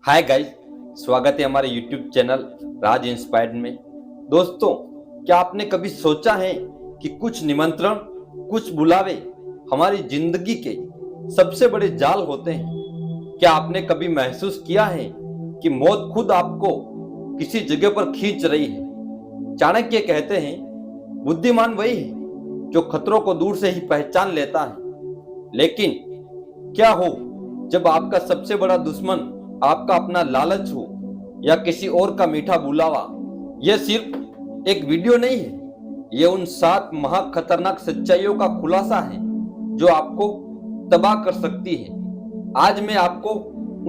Hi guys, स्वागत है हमारे YouTube चैनल राज इंस्पायर्ड में। दोस्तों, क्या आपने कभी सोचा है कि कुछ निमंत्रण, कुछ बुलावे हमारी जिंदगी के सबसे बड़े जाल होते हैं? क्या आपने कभी महसूस किया है कि मौत खुद आपको किसी जगह पर खींच रही है? चाणक्य कहते हैं, बुद्धिमान वही है जो खतरों को दूर से ही पहचान लेता है। लेकिन क्या हो जब आपका सबसे बड़ा दुश्मन आपका अपना लालच हो या किसी और का मीठा बुलावा? यह सिर्फ एक वीडियो नहीं है, यह उन 7 महा खतरनाक सच्चाइयों का खुलासा है जो आपको तबाह कर सकती है। आज मैं आपको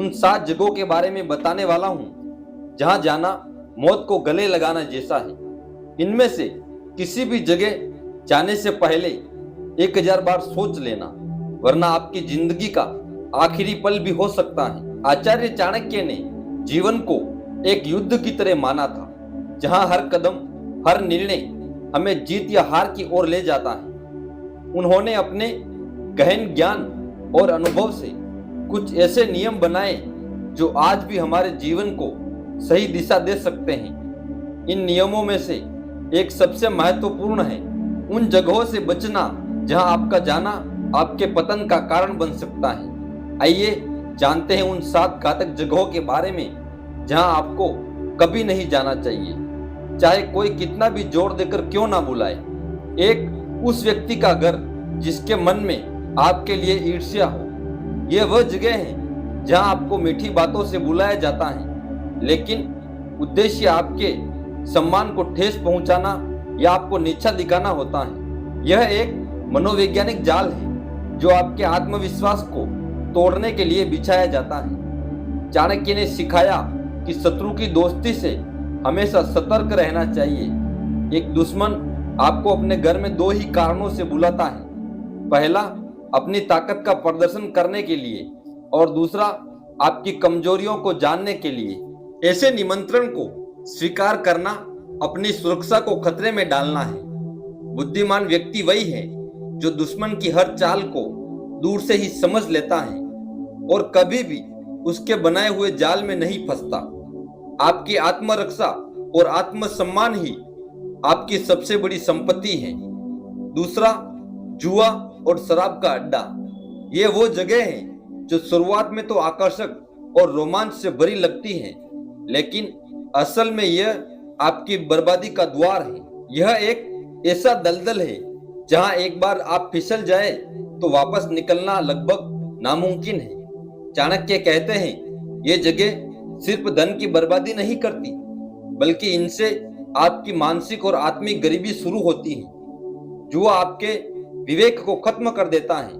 उन 7 जगहों के बारे में बताने वाला हूं जहां जाना मौत को गले लगाना जैसा है। इनमें से किसी भी जगह जाने से पहले 1000 बार सोच लेना, वरना आपकी जिंदगी का आखिरी पल भी हो सकता है। आचार्य चाणक्य ने जीवन को एक युद्ध की तरह माना था, जहां हर कदम, हर निर्णय हमें जीत या हार की ओर ले जाता है। उन्होंने अपने गहन ज्ञान और अनुभव से कुछ ऐसे नियम बनाए जो आज भी हमारे जीवन को सही दिशा दे सकते हैं। इन नियमों में से एक सबसे महत्वपूर्ण है उन जगहों से बचना जहां आपका जाना आपके पतन का कारण बन सकता है। आइए जानते हैं उन 7 घातक जगहों के बारे में जहां आपको कभी नहीं जाना चाहिए, चाहे कोई कितना भी जोर देकर क्यों ना बुलाए। एक, उस व्यक्ति का घर जिसके मन में आपके लिए ईर्ष्या हो। यह वह जगह है जहां आपको मीठी बातों से बुलाया जाता है, लेकिन उद्देश्य आपके सम्मान को ठेस पहुंचाना या आपको नीचा दिखाना होता है। यह एक मनोवैज्ञानिक जाल है जो आपके आत्मविश्वास को तोड़ने के लिए बिछाया जाता है। चाणक्य ने सिखाया कि शत्रु की दोस्ती से हमेशा सतर्क रहना चाहिए। एक दुश्मन आपको अपने घर में 2 ही कारणों से बुलाता है। पहला, अपनी ताकत का प्रदर्शन करने के लिए, और दूसरा, आपकी कमजोरियों को जानने के लिए। ऐसे निमंत्रण को स्वीकार करना अपनी सुरक्षा को खतरे में डालना है। बुद्धिमान व्यक्ति वही है जो दुश्मन की हर चाल को दूर से ही समझ लेता है और कभी भी उसके बनाए हुए जाल में नहीं फंसता। आपकी आत्मरक्षा और आत्मसम्मान ही आपकी सबसे बड़ी संपत्ति है। दूसरा, जुआ और शराब का अड्डा। ये वो जगह है जो शुरुआत में तो आकर्षक और रोमांच से भरी लगती है, लेकिन असल में यह आपकी बर्बादी का द्वार है। यह एक ऐसा दलदल है जहां एक बार आप फिसल जाए तो वापस निकलना लगभग नामुमकिन है। चाणक्य कहते हैं, ये जगह सिर्फ धन की बर्बादी नहीं करती, बल्कि इनसे आपकी मानसिक और आत्मिक गरीबी शुरू होती है। जुआ आपके विवेक को खत्म कर देता है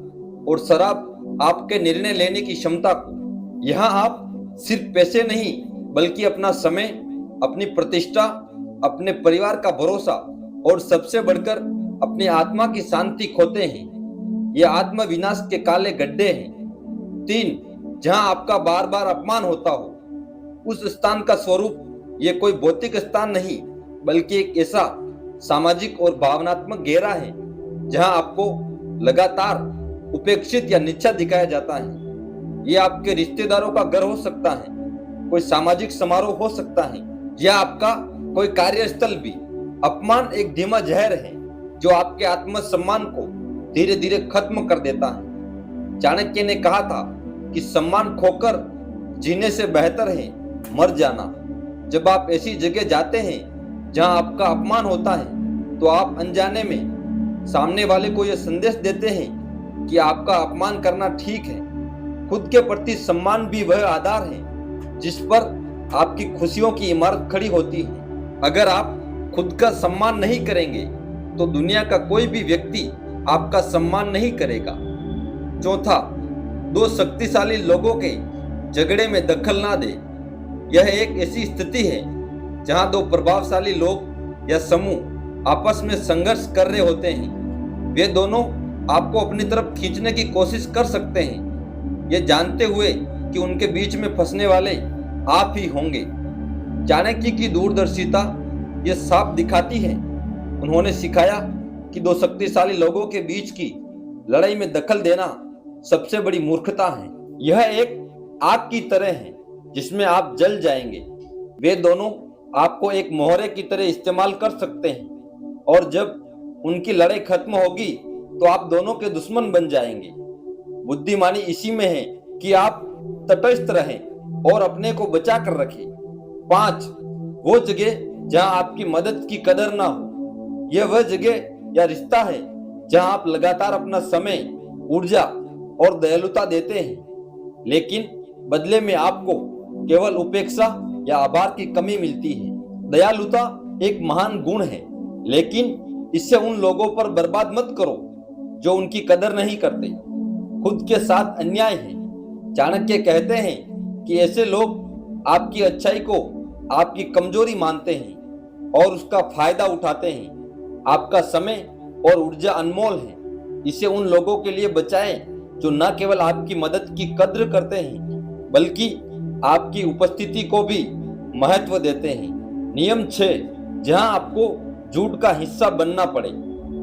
और शराब आपके निर्णय लेने की क्षमता को। यहाँ आप सिर्फ पैसे नहीं, बल्कि अपना समय, अपनी प्रतिष्ठा, अपने परिवार का भरोसा और सबसे बढ़कर अपनी आत्मा की शांति खोते हैं। ये आत्म विनाश के काले गड्ढे हैं। 3, जहां आपका बार बार अपमान होता हो। उस स्थान का स्वरूप ये कोई भौतिक स्थान नहीं, बल्कि एक ऐसा सामाजिक और भावनात्मक घेरा है जहां आपको लगातार उपेक्षित या नीचा दिखाया जाता है। ये आपके रिश्तेदारों का घर हो सकता है, कोई सामाजिक समारोह हो सकता है, या आपका कोई कार्यस्थल भी। अपमान एक धीमा जहर है जो आपके आत्मसम्मान को धीरे धीरे खत्म कर देता है। चाणक्य ने कहा था कि सम्मान खोकर जीने से बेहतर है मर जाना। जब आप ऐसी जगह जाते हैं जहां आपका अपमान होता है, तो आप अनजाने में सामने वाले को यह संदेश देते हैं कि आपका अपमान करना ठीक है। खुद के प्रति सम्मान भी वह आधार है जिस पर आपकी खुशियों की इमारत खड़ी होती है। अगर आप खुद का सम्मान नहीं करेंगे, तो दुनिया का कोई भी व्यक्ति आपका सम्मान नहीं करेगा। चौथा, 2 शक्तिशाली लोगों के झगड़े में दखल ना दे। यह एक ऐसी स्थिति है जहां 2 प्रभावशाली लोग या समूह आपस में संघर्ष कर रहे होते हैं। वे दोनों आपको अपनी तरफ खींचने की कोशिश कर सकते हैं, ये जानते हुए कि उनके बीच में फंसने वाले आप ही होंगे। चाणक्य की दूरदर्शिता ये साफ दिखाती है। उन्होंने सिखाया कि 2 शक्तिशाली लोगों के बीच की लड़ाई में दखल देना सबसे बड़ी मूर्खता है। यह एक आग की तरह है जिसमें आप जल जाएंगे। वे दोनों आपको एक मोहरे की तरह इस्तेमाल कर सकते हैं और जब उनकी लड़ाई खत्म होगी तो आप दोनों के दुश्मन बन जाएंगे। बुद्धिमानी इसी में है कि आप तटस्थ रहें और अपने को बचा कर रखें। 5, वो जगह जहां आपकी मदद की कदर ना हो। यह वह जगह या रिश्ता है जहां आप लगातार अपना समय, ऊर्जा और दयालुता देते हैं, लेकिन बदले में आपको केवल उपेक्षा या आभार की कमी मिलती है। दयालुता एक महान गुण है, लेकिन इससे उन लोगों पर बर्बाद मत करो जो उनकी कदर नहीं करते। खुद के साथ अन्याय है। चाणक्य कहते हैं कि ऐसे लोग आपकी अच्छाई को आपकी कमजोरी मानते हैं और उसका फायदा उठाते हैं। आपका समय और ऊर्जा अनमोल है, इसे उन लोगों के लिए बचाएं जो न केवल आपकी मदद की कद्र करते हैं बल्कि आपकी उपस्थिति को भी महत्व देते हैं। नियम 6, जहां आपको झूठ का हिस्सा बनना पड़े।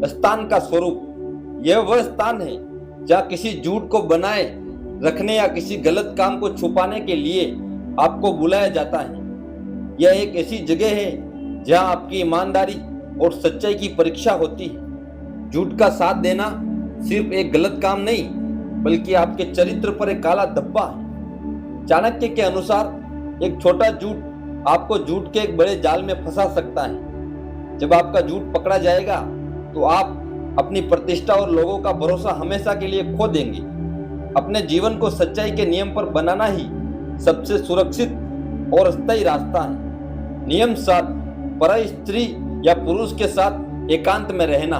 स्थान का स्वरूप, यह वह स्थान है जहां किसी झूठ को बनाए रखने या किसी गलत काम को छुपाने के लिए आपको बुलाया जाता है। यह एक ऐसी जगह है जहां आपकी ईमानदारी और सच्चाई की परीक्षा होती है। झूठ का साथ देना सिर्फ एक गलत काम नहीं बल्कि आपके चरित्र पर एक काला धब्बा है। चाणक्य के अनुसार एक छोटा झूठ आपको झूठ के एक बड़े जाल में फंसा सकता है। जब आपका झूठ पकड़ा जाएगा तो आप अपनी प्रतिष्ठा और लोगों का भरोसा हमेशा के लिए खो देंगे। अपने जीवन को सच्चाई के नियम पर बनाना ही सबसे सुरक्षित और स्थायी रास्ता है। नियम 7, पराई स्त्री या पुरुष के साथ एकांत में रहना।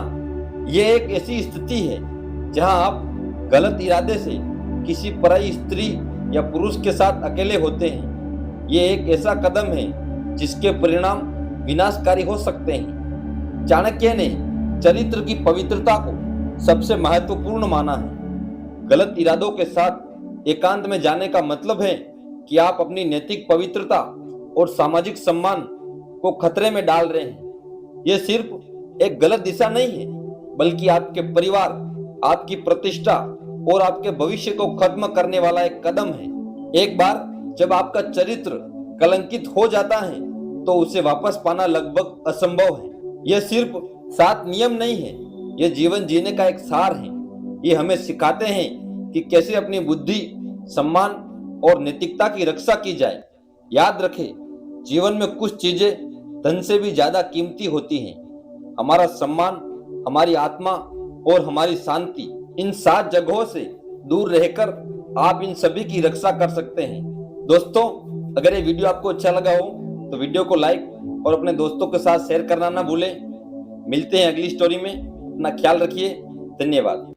यह एक ऐसी स्थिति है जहां आप गलत इरादे से किसी पराई स्त्री या पुरुष के साथ अकेले होते हैं। यह एक ऐसा कदम है जिसके परिणाम विनाशकारी हो सकते हैं। चाणक्य ने चरित्र की पवित्रता को सबसे महत्वपूर्ण माना है। गलत इरादों के साथ एकांत में जाने का मतलब है कि आप अपनी नैतिक पवित्रता और सामाजिक सम्मान को खतरे में डाल रहे हैं। यह सिर्फ एक गलत दिशा नहीं है बल्कि आपके परिवार, आपकी प्रतिष्ठा और आपके भविष्य को खत्म करने वाला एक कदम है। एक बार जब आपका चरित्र कलंकित हो जाता है तो उसे वापस पाना लगभग असंभव है। यह सिर्फ 7 नियम नहीं है, यह जीवन जीने का एक सार है। ये हमें सिखाते हैं कि कैसे अपनी बुद्धि, सम्मान और नैतिकता की रक्षा की जाए। याद रखें, जीवन में कुछ चीजें धन से भी ज्यादा कीमती होती हैं। हमारा सम्मान, हमारी आत्मा और हमारी शांति। इन 7 जगहों से दूर रहकर आप इन सभी की रक्षा कर सकते हैं। दोस्तों, अगर ये वीडियो आपको अच्छा लगा हो तो वीडियो को लाइक और अपने दोस्तों के साथ शेयर करना ना भूलें। मिलते हैं अगली स्टोरी में। अपना ख्याल रखिए। धन्यवाद।